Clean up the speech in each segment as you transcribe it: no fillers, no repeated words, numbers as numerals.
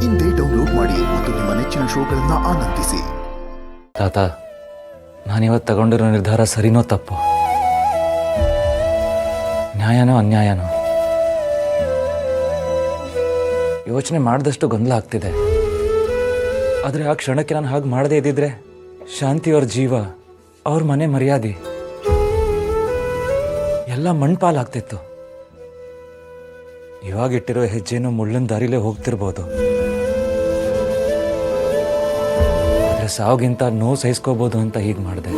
ಇಂದೇ ಡೌನ್ಲೋಡ್ ಮಾಡಿ ಮತ್ತು ನಿಮ್ಮ ನೆಚ್ಚಿನ ಶೋಗಳನ್ನು ಆನಂದಿಸಿ. ತಾತ, ನಾನಿವತ್ತು ತಗೊಂಡಿರೋ ನಿರ್ಧಾರ ಸರಿನೋ ತಪ್ಪು, ನ್ಯಾಯನೋ ಅನ್ಯಾಯನೋ ಯೋಚನೆ ಮಾಡಿದಷ್ಟು ಗೊಂದಲ ಆಗ್ತಿದೆ. ಆದರೆ ಆ ಕ್ಷಣಕ್ಕೆ ನಾನು ಹಾಗೆ ಮಾಡದೇ ಇದ್ದಿದ್ರೆ ಶಾಂತಿಯವ್ರ ಜೀವ, ಅವ್ರ ಮನೆ ಮರ್ಯಾದೆ ಎಲ್ಲ ಮಣ್ಪಾಲಾಗ್ತಿತ್ತು. ಇವಾಗಿಟ್ಟಿರೋ ಹೆಜ್ಜೆನೂ ಮುಳ್ಳಿನ ದಾರಿಲೇ ಹೋಗ್ತಿರ್ಬೋದು. ಆದರೆ ಸಾವುಗಿಂತ ನೋವು ಸಹಿಸ್ಕೋಬೋದು ಅಂತ ಹೀಗೆ ಮಾಡಿದೆ.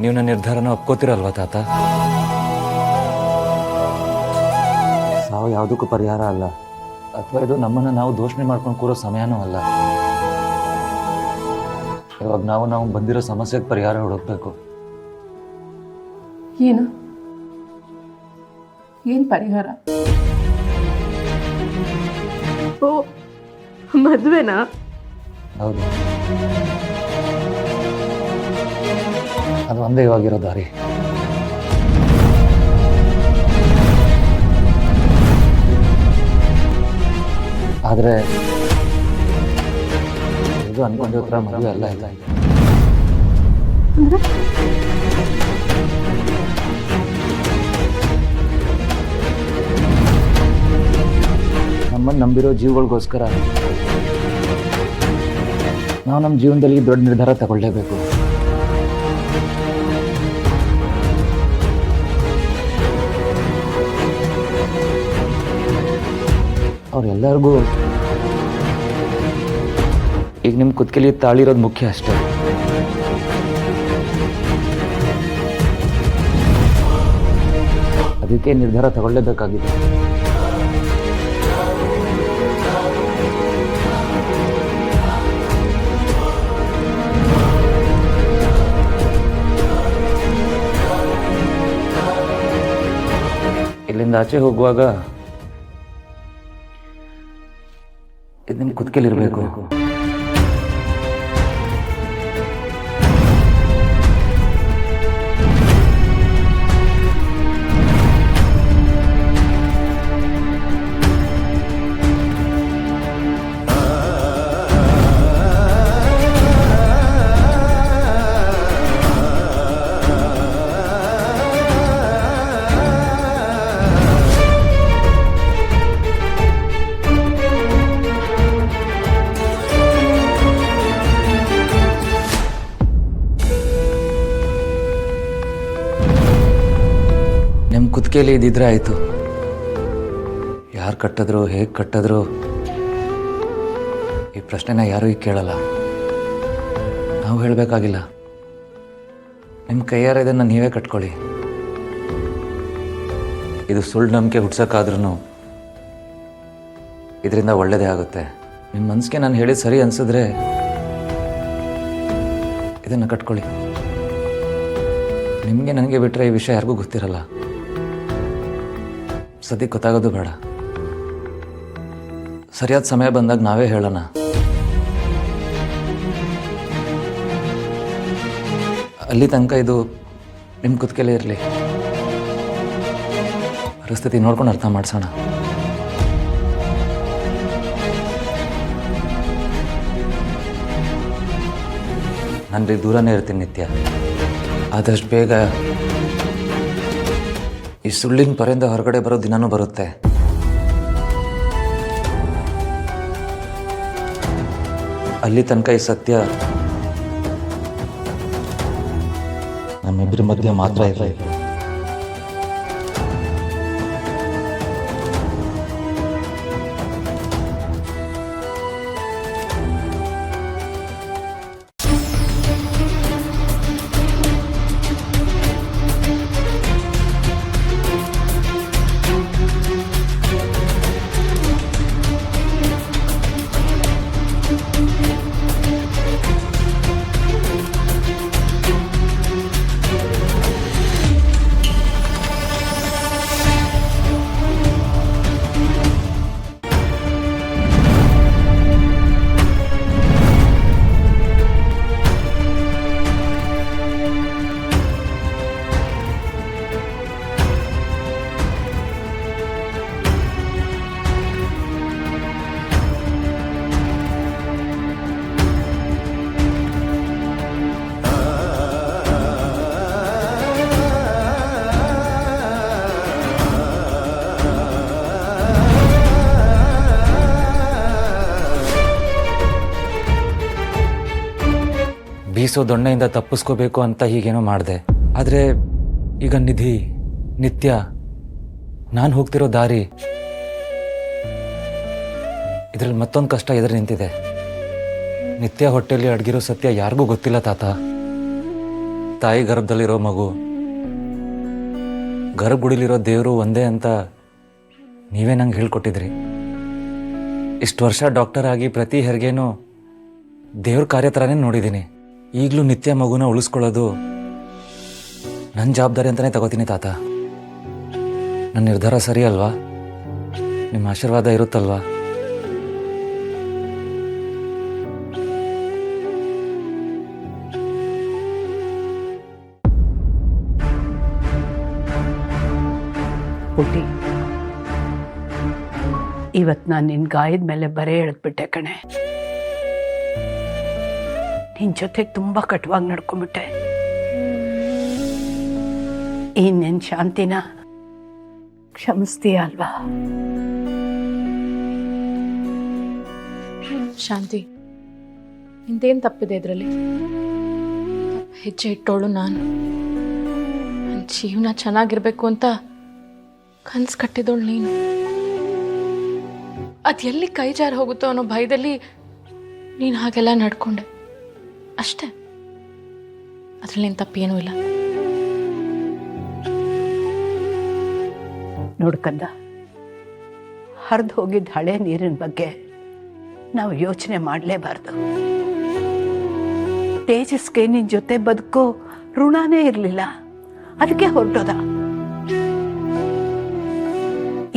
ನೀವು ನನ್ನ ನಿರ್ಧಾರನ ಒಪ್ಕೋತಿರಲ್ವಾ ತಾತ? ಸಾವು ಯಾವುದಕ್ಕೂ ಪರಿಹಾರ ಅಲ್ಲ, ಅಥವಾ ಇದು ನಮ್ಮನ್ನು ನಾವು ದೋಷಣೆ ಮಾಡ್ಕೊಂಡು ಕೂರೋ ಸಮಯನೂ ಅಲ್ಲ. ಇವಾಗ ನಾವು ಬಂದಿರೋ ಸಮಸ್ಯೆಗೆ ಪರಿಹಾರ ಹುಡುಕ್ಬೇಕು. ಏನು ಪರಿಹಾರ? ಓ, ಮದುವೆನಾ? ಹೌದು, ಅದು ಒಂದೇ ಇವಾಗಿರೋ ದಾರಿ. ಆದರೆ ಇದು ಅನ್ಕೊಂಡಿರೋ ಥರ ಮದುವೆ ಅಲ್ಲ. ಇಲ್ಲ ನಮ್ಮನ್ನು ನಂಬಿರೋ ಜೀವಗಳಿಗೋಸ್ಕರ ನಾವು ನಮ್ಮ ಜೀವನದಲ್ಲಿ ದೊಡ್ಡ ನಿರ್ಧಾರ ತಗೊಳ್ಳೇಬೇಕು. ಅವ್ರೆಲ್ಲರಿಗೂ ಈಗ ನಿಮ್ಮ ಕುತ್ತಿಗೆಲಿ ತಾಳಿರೋದು ಮುಖ್ಯ ಅಷ್ಟೇ. ಅದಕ್ಕೆ ನಿರ್ಧಾರ ತಗೊಳ್ಳೇಬೇಕಾಗಿದೆ. ಇಲ್ಲಿಂದ ಆಚೆ ಹೋಗುವಾಗ ಇದು ನಿಮ್ಮ ಕುತ್ತಿಗೆಲಿರಬೇಕು. ನಿಮ್ಮ ಕುತ್ತಿಗೆಯಲ್ಲಿ ಇದ್ದಿದ್ರೆ ಆಯಿತು. ಯಾರು ಕಟ್ಟಿದ್ರು, ಹೇಗೆ ಕಟ್ಟಿದ್ರು, ಈ ಪ್ರಶ್ನೆನ ಯಾರೂ ಈಗ ಕೇಳಲ್ಲ. ನಾವು ಹೇಳಬೇಕಾಗಿಲ್ಲ. ನಿಮ್ಮ ಕೈಯಾರ ಇದನ್ನು ನೀವೇ ಕಟ್ಕೊಳ್ಳಿ. ಇದು ಸುಳ್ಳು ನಂಬಿಕೆ ಹುಡ್ಸೋಕ್ಕಾದ್ರೂ ಇದರಿಂದ ಒಳ್ಳೆಯದೇ ಆಗುತ್ತೆ. ನಿಮ್ಮ ಮನಸ್ಸಿಗೆ ನಾನು ಹೇಳಿದ ಸರಿ ಅನಿಸಿದ್ರೆ ಇದನ್ನು ಕಟ್ಕೊಳ್ಳಿ. ನಿಮಗೆ ನನಗೆ ಬಿಟ್ಟರೆ ಈ ವಿಷಯ ಯಾರಿಗೂ ಗೊತ್ತಿರಲ್ಲ. ಸದ್ಯಕ್ಕೆ ಗೊತ್ತಾಗೋದು ಬೇಡ. ಸರಿಯಾದ ಸಮಯ ಬಂದಾಗ ನಾವೇ ಹೇಳೋಣ. ಅಲ್ಲಿ ತನಕ ಇದು ನಿಮ್ಮ ಕುತ್ತಿಗೆಲೇ ಇರಲಿ. ಪರಿಸ್ಥಿತಿ ನೋಡ್ಕೊಂಡು ಅರ್ಥ ಮಾಡಿಸೋಣ. ನಾನು ದೂರನೇ ಇರ್ತೀನಿ ನಿತ್ಯ. ಆದಷ್ಟು ಬೇಗ ಈ ಸುಳ್ಳಿನ ಪರೆಯಿಂದ ಹೊರಗಡೆ ಬರೋ ದಿನನೂ ಬರುತ್ತೆ. ಅಲ್ಲಿ ತನಕ ಈ ಸತ್ಯ ನಮ್ಮಿಬ್ಬರ ಮಧ್ಯೆ ಮಾತ್ರ ಇರಲಿ. ಬೀಸೋ ದೊಣ್ಣೆಯಿಂದ ತಪ್ಪಿಸ್ಕೋಬೇಕು ಅಂತ ಹೀಗೇನೋ ಮಾಡಿದೆ. ಆದರೆ ಈಗ ನಿಧಿ, ನಿತ್ಯ, ನಾನು ಹೋಗ್ತಿರೋ ದಾರಿ, ಇದರಲ್ಲಿ ಮತ್ತೊಂದು ಕಷ್ಟ ಎದುರು ನಿಂತಿದೆ. ನಿತ್ಯ ಹೊಟ್ಟೆಯಲ್ಲಿ ಅಡಗಿರೋ ಸತ್ಯ ಯಾರಿಗೂ ಗೊತ್ತಿಲ್ಲ ತಾತ. ತಾಯಿ ಗರ್ಭದಲ್ಲಿರೋ ಮಗು, ಗರ್ಭಗುಡಿಲಿರೋ ದೇವರು ಒಂದೇ ಅಂತ ನೀವೇ ನಂಗೆ ಹೇಳ್ಕೊಟ್ಟಿದ್ರಿ. ಇಷ್ಟು ವರ್ಷ ಡಾಕ್ಟರ್ ಆಗಿ ಪ್ರತಿ ಹೆರಿಗೆನೂ ದೇವ್ರ ಕಾರ್ಯ ಥರನೇ ನೋಡಿದ್ದೀನಿ. ಈಗಲೂ ನಿತ್ಯ ಮಗುನ ಉಳಿಸ್ಕೊಳ್ಳೋದು ನನ್ನ ಜವಾಬ್ದಾರಿ ಅಂತಲೇ ತಗೋತೀನಿ ತಾತ. ನನ್ನ ನಿರ್ಧಾರ ಸರಿ ಅಲ್ವಾ? ನಿಮ್ಮ ಆಶೀರ್ವಾದ ಇರುತ್ತಲ್ವಾ? ಪುಟಿ, ಇವತ್ತು ನಾನು ನಿನ್ನ ಗಾಯದ ಮೇಲೆ ಬರೆ ಎಳೆದ್ಬಿಟ್ಟೆ ಕಣೆ. ನಿನ್ನ ಜೊತೆಗೆ ತುಂಬ ಕಟುವಾಗಿ ನಡ್ಕೊಂಬಿಟ್ಟೆ. ಈ ನಿನ್ನ ಶಾಂತಿನ ಕ್ಷಮಿಸ್ತೀಯ ಅಲ್ವಾ? ಶಾಂತಿ, ನಿಂದೇನು ತಪ್ಪಿದೆ ಇದರಲ್ಲಿ? ಹೆಜ್ಜೆ ಇಟ್ಟೋಳು ನಾನು. ನನ್ನ ಜೀವನ ಚೆನ್ನಾಗಿರ್ಬೇಕು ಅಂತ ಕನ್ಸು ಕಟ್ಟಿದೋಳು ನೀನು. ಅದು ಎಲ್ಲಿ ಕೈ ಜಾರಿ ಹೋಗುತ್ತೋ ಅನ್ನೋ ಭಯದಲ್ಲಿ ನೀನು ಹಾಗೆಲ್ಲ ನಡ್ಕೊಂಡೆ ಅಷ್ಟೇ. ಅದ್ರಲ್ಲಿ ನಿನ್ನ ತಪ್ಪೇನೂ ಇಲ್ಲ. ನೋಡ್ಕಂದ, ಹರಿದು ಹೋಗಿದ್ದ ಹಳೆ ನೀರಿನ ಬಗ್ಗೆ ನಾವು ಯೋಚನೆ ಮಾಡಲೇಬಾರ್ದು. ತೇಜಸ್ಗೆ ನಿನ್ನ ಜೊತೆ ಬದುಕೋ ಋಣನೇ ಇರಲಿಲ್ಲ, ಅದಕ್ಕೆ ಹೊರಟೋದ.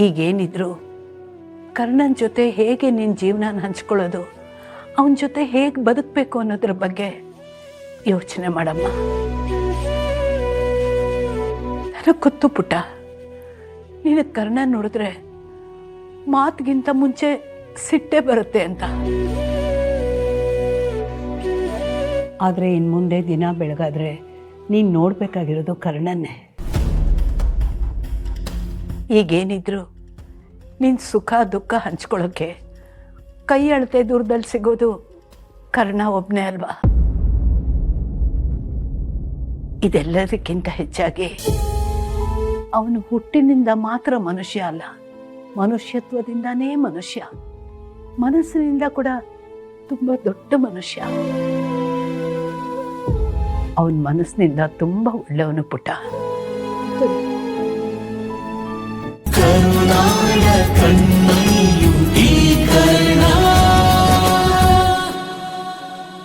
ಈಗೇನಿದ್ರು ಕರ್ಣನ್ ಜೊತೆ ಹೇಗೆ ನಿನ್ನ ಜೀವನ ಹಂಚ್ಕೊಳ್ಳೋದು, ಅವನ ಜೊತೆ ಹೇಗೆ ಬದುಕಬೇಕು ಅನ್ನೋದ್ರ ಬಗ್ಗೆ ಯೋಚನೆ ಮಾಡಮ್ಮ. ನನಗೆ ಗೊತ್ತು ಪುಟ್ಟ, ನೀನು ಕರ್ಣನ್ ನೋಡಿದ್ರೆ ಮಾತಿಗಿಂತ ಮುಂಚೆ ಸಿಟ್ಟೆ ಬರುತ್ತೆ ಅಂತ. ಆದರೆ ಇನ್ನು ಮುಂದೆ ದಿನ ಬೆಳಗಾದ್ರೆ ನೀನು ನೋಡಬೇಕಾಗಿರೋದು ಕರ್ಣನ್ನೇ. ಈಗೇನಿದ್ರು ನಿನ್ನ ಸುಖ ದುಃಖ ಹಂಚ್ಕೊಳ್ಳೋಕ್ಕೆ ಕೈ ಅಳತೆ ದೂರದಲ್ಲಿ ಸಿಗೋದು ಕರ್ಣ ಒಬ್ಬನೇ ಅಲ್ವಾ? ಇದೆಲ್ಲದಕ್ಕಿಂತ ಹೆಚ್ಚಾಗಿ ಅವನು ಹುಟ್ಟಿನಿಂದ ಮಾತ್ರ ಮನುಷ್ಯ ಅಲ್ಲ, ಮನುಷ್ಯತ್ವದಿಂದಾನೇ ಮನುಷ್ಯ, ಮನಸ್ಸಿನಿಂದ ಕೂಡ ತುಂಬ ದೊಡ್ಡ ಮನುಷ್ಯ. ಅವನ ಮನಸ್ಸಿನಿಂದ ತುಂಬ ಒಳ್ಳೆಯವನು ಪುಟ್ಟ. ಕರುಣಾಯ ಕಣ್ಣ